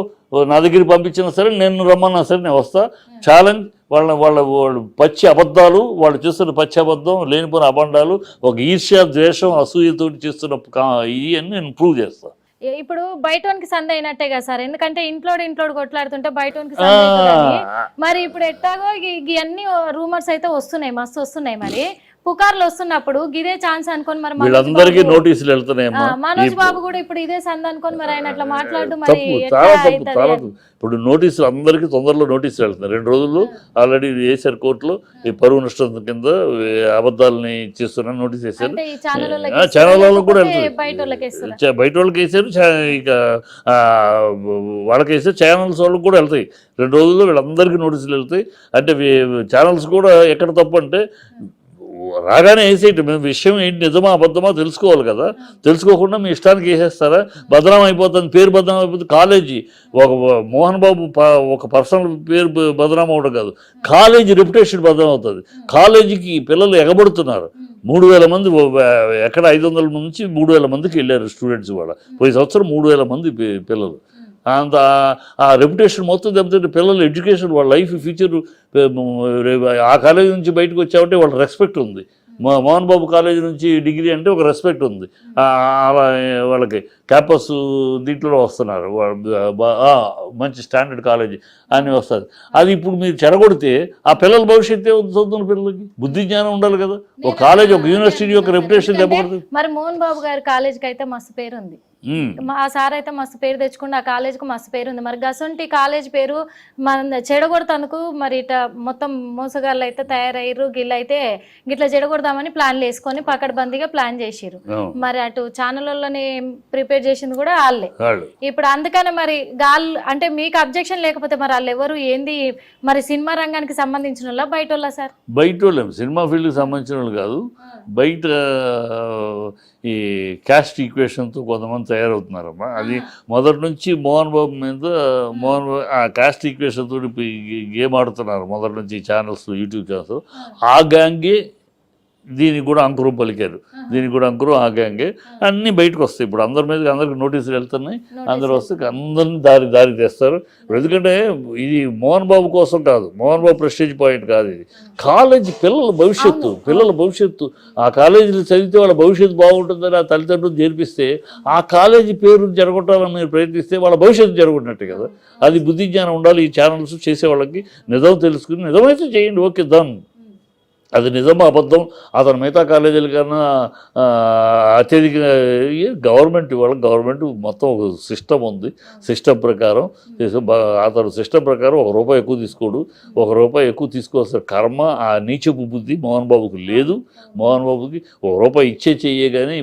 నా దగ్గరికి పంపించినా సరే, నేను రమ్మన్నా సరే నేను వస్తా. ఛాలెంజ్ వాళ్ళు పచ్చి అబద్ధాలు, వాళ్ళు చేస్తున్న పచ్చి అబద్ధం, లేనిపోయిన అబండాలు, ఒక ఈర్ష్య, ద్వేషం, అసూయతో చేస్తున్న ఇవన్నీ నేను ప్రూవ్ చేస్తాను. ఇప్పుడు బయటోనికి సంద అయినట్టే కదా సార్, ఎందుకంటే ఇంట్లో కొట్లాడుతుంటే బయటోనికి సంద అవుతుందని. మరి ఇప్పుడు ఎట్టాగో ఇవన్నీ రూమర్స్ అయితే వస్తున్నాయి, మస్తు వస్తున్నాయి. మరి పుకార్లు వస్తున్నప్పుడు ఇదే ఛాన్స్ అనుకోని మరి వీళ్ళందరికీ నోటీసులు వెళ్తున్నాయి. మనోజ్ బాబు కూడా ఇప్పుడు ఇదే సంద అనుకోని మరి ఆయన అట్లా మాట్లాడు, మరి ఇప్పుడు నోటీసులు అందరికీ తొందరలో నోటీసులు వెళ్తున్నారు. 2 రోజుల్లో ఆల్రెడీ వేశారు కోర్టులో, ఈ పరువు నష్టం కింద అబద్ధాలని చేస్తున్నా నోటీస్ వేశారు. ఛానల్ కూడా వెళ్తారు, బయట వాళ్ళకి వేసారు, ఇక వాళ్ళకి వేసారు, ఛానల్స్ వాళ్ళకి కూడా వెళ్తాయి. 2 రోజుల్లో వీళ్ళందరికీ నోటీసులు వెళ్తాయి. అంటే ఛానల్స్ కూడా ఎక్కడ తప్పు అంటే రాగానే వేసేయటం, విషయం ఏంటి, నిజమా అబద్ధమా తెలుసుకోవాలి కదా. తెలుసుకోకుండా మీ ఇష్టానికి వేసేస్తారా? బదనాం అయిపోతుంది, పేరు బదనాం అయిపోతుంది. కాలేజీ ఒక మోహన్ బాబు ఒక పర్సనల్ పేరు బదనాం అవడం కాదు, కాలేజీ రెప్యుటేషన్ బదనాం అవుతుంది. కాలేజీకి పిల్లలు ఎగబడుతున్నారు. 3000 మంది, ఎక్కడ 500 నుంచి 3000 మందికి వెళ్ళారు స్టూడెంట్స్. కూడా పోయి సంవత్సరం 3000 మంది పిల్లలు. అంత ఆ రెప్యుటేషన్ మొత్తం దెబ్బతింటే పిల్లల ఎడ్యుకేషన్, వాళ్ళ లైఫ్, ఫ్యూచర్, ఆ కాలేజీ నుంచి బయటకు వచ్చామంటే వాళ్ళ రెస్పెక్ట్ ఉంది. మోహన్ బాబు కాలేజీ నుంచి డిగ్రీ అంటే ఒక రెస్పెక్ట్ ఉంది. అలా వాళ్ళకి క్యాంపస్ దీంట్లో వస్తున్నారు, మంచి స్టాండర్డ్ కాలేజీ అని వస్తుంది. అది ఇప్పుడు మీరు చెడగొడితే ఆ పిల్లల భవిష్యత్తు ఏముంది? చదువుతున్న పిల్లలకి బుద్ధి జ్ఞానం ఉండాలి కదా. ఒక కాలేజ్, ఒక యూనివర్సిటీ యొక్క రెప్యుటేషన్ దెబ్బకొడుతుంది. మరి మోహన్ బాబు గారి కాలేజీకి అయితే మస్తు పేరు ఉంది, ఆ సార్ అయితే మస్తు పేరు తెచ్చుకుంటే ఆ కాలేజీకి మస్తు పేరు ఉంది. మరి గసంటి కాలేజ్ పేరు మన చెడగొడతానుకు మరి ఇట్లా మొత్తం మోసగాళ్ళు అయితే తయారయ్యారు. గిళ్ళైతే గిట్లా చెడగొడదామని ప్లాన్లు వేసుకొని పకడ్బందీగా ప్లాన్ చేసిర్రు. మరి అటు ఛానల్లోనే ప్రిపేర్ చేసింది కూడా వాళ్ళే. ఇప్పుడు అందుకనే మరి గాళ్ళు అంటే మీకు అబ్జెక్షన్ లేకపోతే మరి వాళ్ళు ఎవరు ఏంది, మరి సినిమా రంగానికి సంబంధించిన వాళ్ళ బయట వాళ్ళ సార్? బయట వాళ్ళే, సినిమా ఫీల్డ్కి సంబంధించిన వాళ్ళు కాదు. బయట ఈ క్యాస్ట్ ఈక్వేషన్తో కొంతమంది తయారవుతున్నారమ్మా. అది మొదటి నుంచి మోహన్ బాబు మీద ఆ క్యాస్ట్ ఈక్వేషన్ తోటి గేమ్ ఆడుతున్నారు మొదటి నుంచి ఛానల్స్, యూట్యూబ్ ఛానల్స్. ఆ గ్యాంగే దీనికి కూడా అంకురం పలికారు, దీనికి కూడా అంకురం ఆ గ్యాంగే. అన్నీ బయటకు వస్తాయి. ఇప్పుడు అందరికి నోటీసులు వెళ్తున్నాయి, అందరూ వస్తే అందరినీ దారి తెస్తారు. ఎందుకంటే ఇది మోహన్ బాబు కోసం కాదు, మోహన్ బాబు ప్రెస్టేజ్ పాయింట్ కాదు. ఇది కాలేజీ పిల్లల భవిష్యత్తు. ఆ కాలేజీలో చదివితే వాళ్ళ భవిష్యత్తు బాగుంటుందని ఆ తల్లిదండ్రులు చేర్పిస్తే, ఆ కాలేజీ పేరు జరగొట్టాలని మీరు ప్రయత్నిస్తే వాళ్ళ భవిష్యత్తు జరగొట్టినట్టే కదా. అది బుద్ధి జ్ఞానం ఉండాలి ఈ ఛానల్స్ చేసే వాళ్ళకి. నిజం తెలుసుకుని నిజమైతే చేయండి, ఓకే డన్. అది నిజమా అబద్ధం అతను మిగతా కాలేజీల కన్నా అత్యధిక గవర్నమెంట్ మొత్తం ఒక సిస్టమ్ ఉంది. సిస్టమ్ ప్రకారం అతను సిస్టమ్ ప్రకారం ₹1 ఎక్కువ తీసుకోడు, ₹1 ఎక్కువ తీసుకోవాల్సిన కర్మ ఆ నీచపు బుద్ధి మోహన్ బాబుకి లేదు. మోహన్ బాబుకి ₹1 ఇచ్చే చెయ్యే కానీ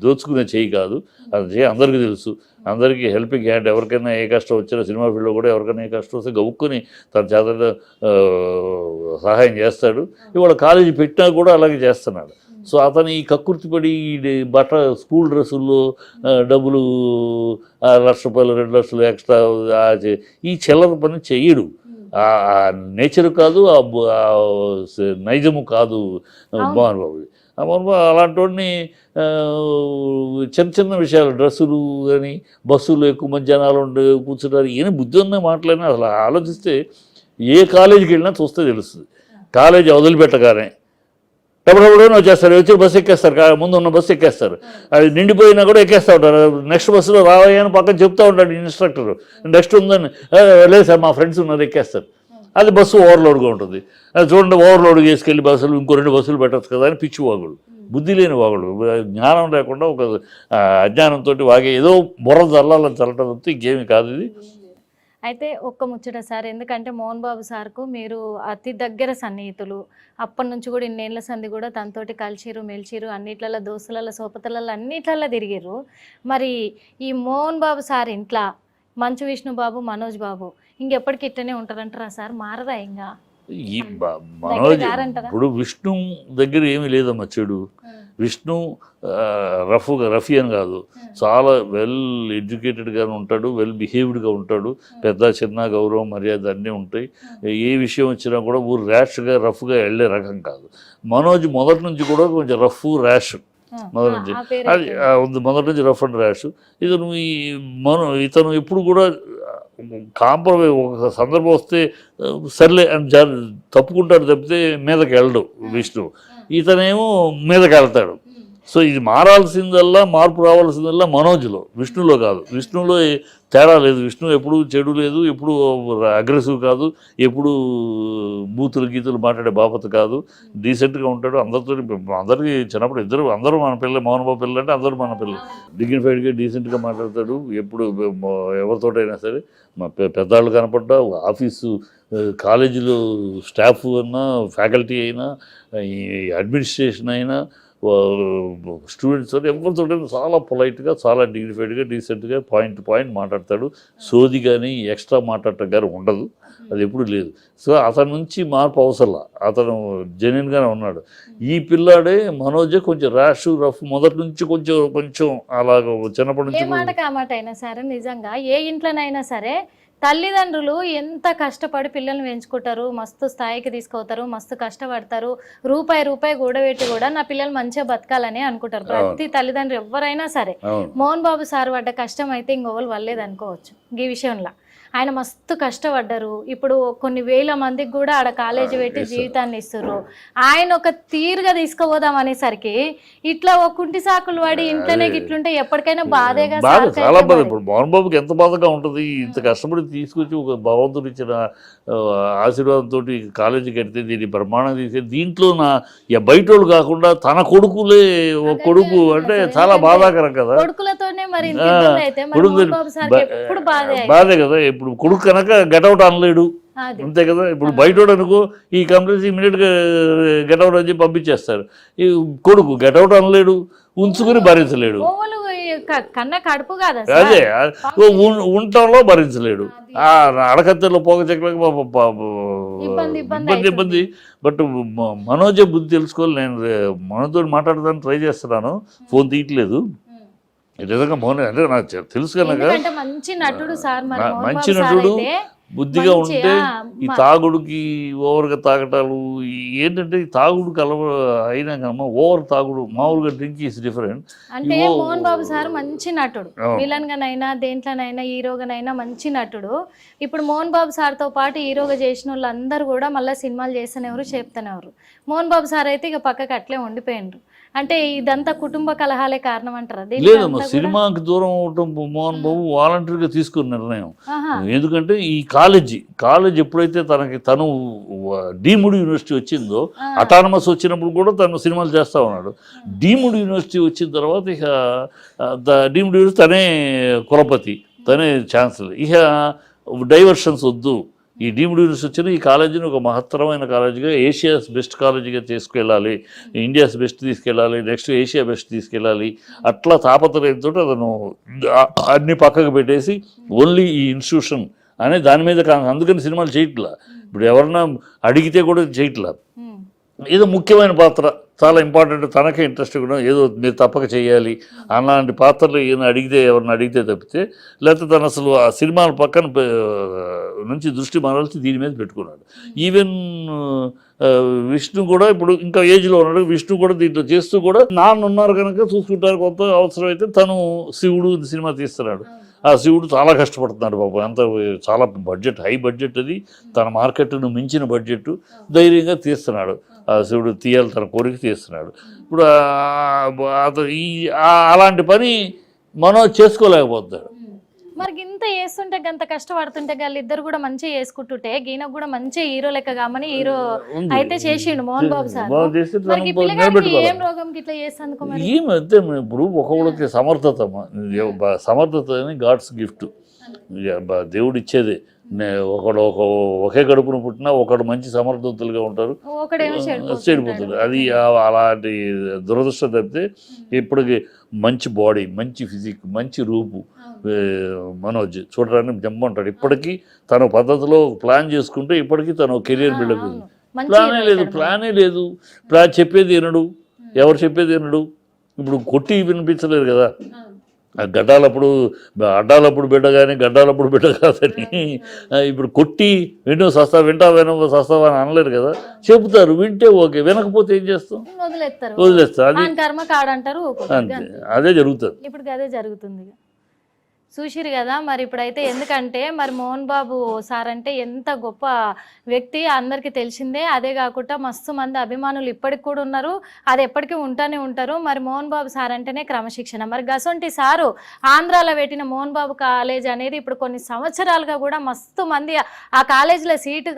దోచుకునే చెయ్యి కాదు. అది అందరికీ తెలుసు. అందరికీ హెల్పింగ్ హ్యాండ్. ఎవరికైనా ఏ కష్టం వచ్చినా సినిమా ఫీల్డ్లో కూడా ఎవరికైనా ఏ కష్టం వస్తే గౌక్కుని తన చేత సహాయం చేస్తాడు. ఇవాళ కాలేజీ పెట్టినా కూడా అలాగే చేస్తున్నాడు. సో అతను ఈ కక్కుర్తిపడి స్కూల్ డ్రెస్సుల్లో డబ్బులు ₹1,00,000 2,00,000 ఎక్స్ట్రా ఈ చిల్లర పని చెయ్యడు. ఆ నేచర్ కాదు, ఆ నైజము కాదు మోహన్ బాబుది. ఆ మోహన్ బాబు అలాంటి వాడిని చిన్న చిన్న విషయాలు, డ్రెస్సులు కానీ బస్సులు ఎక్కువ మంది జనాలు ఉండే కూర్చుంటారు, ఏమి బుద్ధి ఉన్న మాటలైనా అసలు ఆలోచిస్తే ఏ కాలేజీకి వెళ్ళినా చూస్తే తెలుస్తుంది. కాలేజీ వదిలిపెట్టగానే డబ్బుడబ్బుడని వచ్చేస్తారు, వచ్చి బస్సు ఎక్కేస్తారు, ముందు ఉన్న బస్సు ఎక్కేస్తారు. అది నిండిపోయినా కూడా ఎక్కేస్తూ ఉంటారు. నెక్స్ట్ బస్సులో రావయ్య అని పక్కన చెప్తూ ఉంటాడు ఇన్స్ట్రక్టర్, నెక్స్ట్ ఉందని. లేదు సార్ మా ఫ్రెండ్స్ ఉన్నారు, ఎక్కేస్తారు. అది బస్సు ఓవర్లోడ్గా ఉంటుంది. అది చూడండి, ఓవర్లోడ్ చేసుకెళ్ళి బస్సులు ఇంకో 2 బస్సులు పెట్టచ్చు కదా అని పిచ్చి వాగుడు, బుద్ధి లేని వాగుడు, జ్ఞానం లేకుండా ఒక అజ్ఞానంతో వాగే ఏదో బుర్ర చల్లాలని చల్లటం తప్పితే ఇంకేమీ కాదు ఇది. అయితే ఒక్క ముచ్చట సార్, ఎందుకంటే మోహన్ బాబు సార్కు మీరు అతి దగ్గర సన్నిహితులు, అప్పటి నుంచి కూడా ఇన్నేళ్ల సంది కూడా తనతోటి కలిసిరు మెలిచిరు, అన్నిట్లలో దోస్తులలో సోపతలలో అన్నిట్లలో తిరిగిరు. మరి ఈ మోహన్ బాబు సార్ ఇంట్లో మంచు విష్ణు బాబు, మనోజ్ బాబు ఇంకెప్పటికి ఇట్లనే ఉంటారంటారా సార్? మారరా ఇంకా? ఈ మనోజ్ ఇప్పుడు విష్ణు దగ్గర ఏమీ లేదమ్మా చెడు. విష్ణు రఫీ అని కాదు, చాలా వెల్ ఎడ్యుకేటెడ్గానే ఉంటాడు, వెల్ బిహేవ్డ్గా ఉంటాడు. పెద్ద చిన్న గౌరవం మర్యాద అన్నీ ఉంటాయి. ఏ విషయం వచ్చినా కూడా ఊరు ర్యాష్గా రఫ్గా వెళ్ళే రకం కాదు. మనోజ్ మొదటి నుంచి కూడా కొంచెం రఫ్ ర్యాష్, మొదటి నుంచి అది మొదటి నుంచి రఫ్ అండ్ ర్యాష్. ఇతను ఎప్పుడు కూడా కాంప్రమైజ్, ఒక సందర్భం వస్తే సర్లే అని తప్పుకుంటాడు తప్పితే మీదకి వెళ్ళడు విష్ణు. ఇతనేమో మీదకి వెళ్తాడు. సో ఇది మారాల్సిందల్లా, మార్పు రావాల్సిందల్లా మనోజ్లో, విష్ణులో కాదు. విష్ణులో తేడా లేదు. విష్ణు ఎప్పుడు చెడు లేదు, ఎప్పుడు అగ్రెసివ్ కాదు, ఎప్పుడు బూతులు గీతులు మాట్లాడే బాపత కాదు, డీసెంట్గా ఉంటాడు. అందరికీ చిన్నప్పుడు అందరూ మన పిల్లలు, మోహన్ బాబు పిల్లలు అంటే అందరూ మన పిల్లలు. డిగ్నిఫైడ్గా డీసెంట్గా మాట్లాడతాడు. ఎప్పుడు ఎవరితోటైనా సరే, మా పెద్దవాళ్ళు కనపడ్డా, ఆఫీసు కాలేజీలో స్టాఫ్ అయినా, ఫ్యాకల్టీ అయినా, ఈ అడ్మినిస్ట్రేషన్ అయినా, స్టూడెంట్స్ ఎవరితో చాలా పొలైట్గా, చాలా డిగ్నిఫైడ్గా, డీసెంట్గా పాయింట్ మాట్లాడతాడు. సోది కానీ ఎక్స్ట్రా మాట్లాడటం కానీ ఉండదు, అది ఎప్పుడు లేదు. సో అతని నుంచి మార్పు అవసరంలా, అతను జెన్యున్గానే ఉన్నాడు. ఈ పిల్లాడే మనోజే కొంచెం ర్యాష్ రఫ్ మొదటి నుంచి కొంచెం అలాగ చిన్నప్పటి నుంచి. ఏ మాట కామాట అయినా సరే, నిజంగా ఏ ఇంట్లోనైనా సరే తల్లిదండ్రులు ఎంత కష్టపడి పిల్లల్ని పెంచుకుంటారు, మస్తు స్థాయికి తీసుకుపోతారు, మస్తు కష్టపడతారు, రూపాయి కూడబెట్టి కూడా నా పిల్లలు మంచిగా బతకాలని అనుకుంటారు ప్రతి తల్లిదండ్రులు ఎవరైనా సరే. మోహన్ బాబు సార్ పడ్డ కష్టం అయితే ఇంకోళ్ళు వల్లేదు అనుకోవచ్చు. ఈ విషయంలో ఆయన మస్తు కష్టపడ్డారు. ఇప్పుడు కొన్ని వేల మందికి కూడా ఆడ కాలేజీ పెట్టి జీవితాన్ని ఇస్తున్నారు. ఆయన ఒక తీరుగా తీసుకుపోదాం అనేసరికి ఇట్లా ఒక కుంటి సాకులు పడి ఇంట్లోనే ఇట్లుంటే ఎప్పటికైనా బాధేగా. చాలా బాధ. ఇప్పుడు మోహన్ బాబుకి ఎంత బాధగా ఉంటుంది. ఇంత కష్టపడి తీసుకొచ్చి ఒక భగవంతుడు ఇచ్చిన ఆశీర్వాదంతో కాలేజీ కడితే దీన్ని బ్రహ్మాండం తీసే, దీంట్లో బయట వాళ్ళు కాకుండా తన కొడుకులే, ఒక కొడుకు అంటే చాలా బాధాకరం కదా. కొడుకులతోనే మరి బాధే కదా. ఇప్పుడు కొడుకు కనుక గెటౌట్ అనలేడు, అంతే కదా. ఇప్పుడు బయట అనుకో ఈ కంప్లైంట్స్ ఇమీడియట్గా గెటౌట్ అని చెప్పి పంపించేస్తారు. ఈ కొడుకు గెటౌట్ అనలేడు, ఉంచుకుని భరించలేడు. కన్నా కడుపు కాదు, అదే ఉండటంలో భరించలేడు. అడకత్తెలో పోగ చెక్కలకు ఇబ్బంది. బట్ మనోజ బుద్ధి తెలుసుకోవాలి. నేను మనోజ్తో మాట్లాడడానికి ట్రై చేస్తున్నాను, ఫోన్ తీయట్లేదు. నిజంగా మోహన్ అంటే నాకు తెలుసు కనుక మంచి నటుడు సార్, మంచి నటుడు, బుద్ధిగా ఉంటే ఈ తాగుడుకి ఓవర్గా తాగటాలు ఏంటంటే, ఈ తాగుడుకి అయినా కమ్మా ఓవర్ తాగుడు, మామూలుగా డ్రింక్ ఈస్ డిఫరెంట్. అంటే మోహన్ బాబు సార్ మంచి నటుడు, విలన్ గానైనా దేంట్లోనైనా హీరోగానైనా మంచి నటుడు. ఇప్పుడు మోహన్ బాబు సార్తో పాటు హీరోగా చేసిన వాళ్ళందరూ కూడా మళ్ళీ సినిమాలు చేస్తేనేవారు, చెప్తానేవారు. మోహన్ బాబు సార్ అయితే ఇక పక్కకి అట్లే ఉండిపోయినరు. అంటే ఇదంతా కుటుంబ కలహాలే కారణం అంటారా? లేదమ్మా, సినిమాకి దూరం అవటం మోహన్ బాబు వాలంటీర్గా తీసుకున్న నిర్ణయం. ఎందుకంటే ఈ కాలేజ్ ఎప్పుడైతే తను డీమ్డ్ యూనివర్సిటీ వచ్చిందో, అటానమస్ వచ్చినప్పుడు కూడా తను సినిమాలు చేస్తూ ఉన్నాడు. డీమ్డ్ యూనివర్సిటీ వచ్చిన తర్వాత ఇక డీమ్డ్ యూనివర్సిటీ తనే కులపతి, తనే ఛాన్సలర్. ఇక డైవర్షన్స్ వద్దు, ఈ డీమ్డ్ యూనివర్సిటీ వచ్చిన ఈ కాలేజీని ఒక మహత్తరమైన కాలేజీగా, ఏషియాస్ బెస్ట్ కాలేజీగా తీసుకెళ్ళాలి, ఇండియాస్ బెస్ట్ తీసుకెళ్ళాలి, నెక్స్ట్ ఏషియా బెస్ట్ తీసుకెళ్ళాలి, అట్లా తాపత్రయంతో అతను అన్ని పక్కకు పెట్టేసి ఓన్లీ ఈ ఇన్స్టిట్యూషన్ అనే దాని మీద అందుకని సినిమాలు చేయట్లా. ఇప్పుడు ఎవరన్నా అడిగితే కూడా చేయట్లా. ఏదో ముఖ్యమైన పాత్ర, చాలా ఇంపార్టెంట్, తనకే ఇంట్రెస్ట్ కూడా ఏదో మీరు తప్పక చేయాలి అలాంటి పాత్రలు ఈయన ఎవరిని అడిగితే తప్పితే, లేకపోతే తను అసలు ఆ సినిమాల పక్కన నుంచి దృష్టి మరల్చి దీని మీద పెట్టుకున్నాడు. ఈవెన్ విష్ణు కూడా ఇప్పుడు ఇంకా ఏజ్లో ఉన్నాడు, విష్ణు కూడా దీంట్లో చేస్తూ కూడా నాన్న ఉన్నారు కనుక చూసుకుంటారు, కొంత అవసరమైతే తను శివుడు సినిమా తీస్తున్నాడు. ఆ శివుడు చాలా కష్టపడుతున్నాడు పాపం, అంత చాలా బడ్జెట్, హై బడ్జెట్, అది తన మార్కెట్ను మించిన బడ్జెట్, ధైర్యంగా తీస్తున్నాడు. ఆ శివుడు తీయాలి, తన కోరిక తీస్తున్నాడు. ఇప్పుడు అతను అలాంటి పని మనం చేసుకోలేకపోతున్నాడు. మరి ఇంత చేస్తుంటే గంత కష్టపడుతుంటే వాళ్ళిద్దరు కూడా మంచిగా చేసుకుంటుంటే ఈయనకు కూడా మంచి హీరో లెక్క కామని హీరో అయితే చేసిండు మోహన్ బాబు సార్. ఏం రోగం ఇట్లా చేసేందుకు ఏమంతే ఇప్పుడు ఒకళ్ళకి సమర్థత అని గాడ్స్ గిఫ్ట్, దేవుడు ఇచ్చేదే. ఒకే కడుపును పుట్టినా ఒకడు మంచి సమర్థవంతులుగా ఉంటారు, చెడిపోతుంది. అది అలాంటి దురదృష్టం తప్పితే ఇప్పటికి మంచి బాడీ, మంచి ఫిజిక్, మంచి రూపు మనోజ్ చూడడానికి జమ్మ ఉంటాడు. ఇప్పటికీ తన పద్ధతిలో ప్లాన్ చేసుకుంటే ఇప్పటికీ తను కెరీర్ బిల్డప్. ప్లానే లేదు, చెప్పేది వినడు, ఎవరు చెప్పేది వినడు. ఇప్పుడు కొట్టి వినిపించలేరు కదా, అడ్డాలప్పుడు బిడ్డ కానీ గడ్డాలప్పుడు బిడ్డ కాదని. ఇప్పుడు కొట్టి వింటావా అని అనలేరు కదా, చెబుతారు, వింటే ఓకే, వినకపోతే ఏం చేస్తాం, వదిలేస్తారు. అది అంతే, అదే జరుగుతుంది. ఇప్పుడు అదే జరుగుతుంది. చూసిరు కదా మరి. ఇప్పుడైతే ఎందుకంటే మరి మోహన్ బాబు సార్ అంటే ఎంత గొప్ప వ్యక్తి అందరికీ తెలిసిందే. అదే కాకుండా మస్తు మంది అభిమానులు ఇప్పటికి కూడా ఉన్నారు, అది ఎప్పటికీ ఉంటానే ఉంటారు. మరి మోహన్ బాబు సార్ అంటేనే క్రమశిక్షణ. మరి గసొంటి సారు ఆంధ్రాలో పెట్టిన మోహన్ బాబు కాలేజ్ అనేది ఇప్పుడు కొన్ని సంవత్సరాలుగా కూడా మస్తు మంది ఆ కాలేజీలో సీటు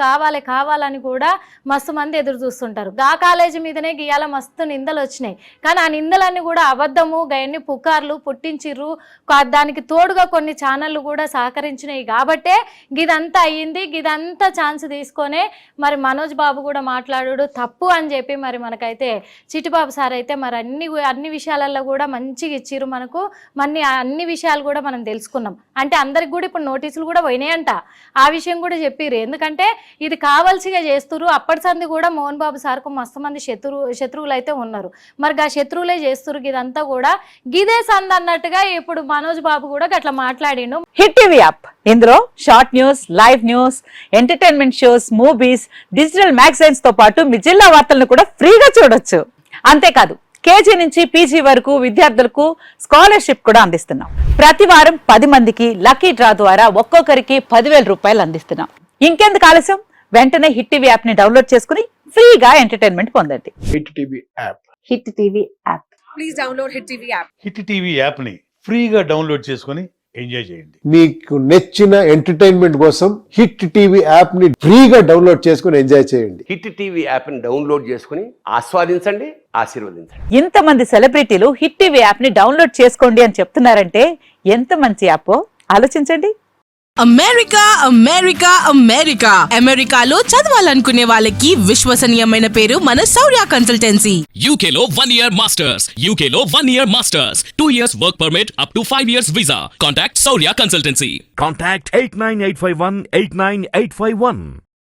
కావాలని కూడా మస్తు మంది ఎదురు చూస్తుంటారు. ఆ కాలేజీ మీదనే గీయాల మస్తు నిందలు వచ్చినాయి. కానీ ఆ నిందలన్నీ కూడా అబద్ధము, గయన్ని పుకార్లు పుట్టించిర్రు. దానికి తోడుగా కొన్ని ఛానళ్ళు కూడా సహకరించినాయి కాబట్టే గిదంతా అయ్యింది. గిదంతా ఛాన్స్ తీసుకొనే మరి మనోజ్ బాబు కూడా మాట్లాడు తప్పు అని చెప్పి మరి మనకైతే చిట్టిబాబు సార్ అయితే మరి అన్ని విషయాలలో కూడా మంచిగా ఇచ్చిర్రు మనకు. అన్ని విషయాలు కూడా మనం తెలుసుకున్నాం. అంటే అందరికి కూడా ఇప్పుడు నోటీసులు కూడా పోయినాయంట, ఆ విషయం కూడా చెప్పిర్రు. ఎందుకంటే ఇది కావాల్సిగా చేస్తురు. అప్పటి సంది కూడా మోహన్ బాబు సార్కు మస్తు మంది శత్రువులు అయితే ఉన్నారు. మరి ఆ శత్రువులే చేస్తురు ఇదంతా కూడా. గిదే సంది అన్నట్టుగా ఇప్పుడు మనోజ్ బాబు కూడా అట్లా మాట్లాడిండు. హిట్ టీవీ యాప్, ఇందులో short news, live news, entertainment shows, movies, digital magazines తో పాటు మీ జిల్లా వార్తలను కూడా ఫ్రీగా చూడొచ్చు. అంతేకాదు కేజీ నుంచి పీజీ వరకు విద్యార్థులకు స్కాలర్షిప్ కూడా అందిస్తున్నాం. ప్రతి వారం 10 మందికి లక్కీ డ్రా ద్వారా ఒక్కొక్కరికి 10,000 రూపాయలు అందిస్తున్నాం. ఇంకెందుకు ఆలస్యం, వెంటనే హిట్ టీవీ యాప్ ని డౌన్లోడ్ చేసుకుని ఫ్రీగా ఎంటర్టైన్మెంట్ పొందండి. Hit TV app, hit TV app, please download hit TV app. Hit TV app ని ఫ్రీగా డౌన్లోడ్ చేసుకుని ఎంజాయ్ చేయండి. మీకు నచ్చిన ఎంటర్టైన్మెంట్ కోసం హిట్ టీవీ యాప్ ని ఫ్రీగా డౌన్లోడ్ చేసుకుని ఎంజాయ్ చేయండి. హిట్ టీవీ యాప్ ని డౌన్లోడ్ చేసుకుని ఆస్వాదించండి, ఆశీర్వదించండి. ఇంతమంది సెలబ్రిటీలు హిట్ టీవీ యాప్ ని డౌన్లోడ్ చేసుకోండి అని చెప్తున్నారంటే ఎంత మంచి యాప్ ఆలోచించండి. అమెరికా అమెరికాలో చదవాలనుకునే వాళ్ళకి విశ్వసనీయమైన పేరు మన శౌర్య కన్సల్టెన్సీ. UK లో 1 year masters, UK లో 1 year masters, 2 years work permit up to 5 years visa. Contact Saurya Consultancy. Contact 89851 89851.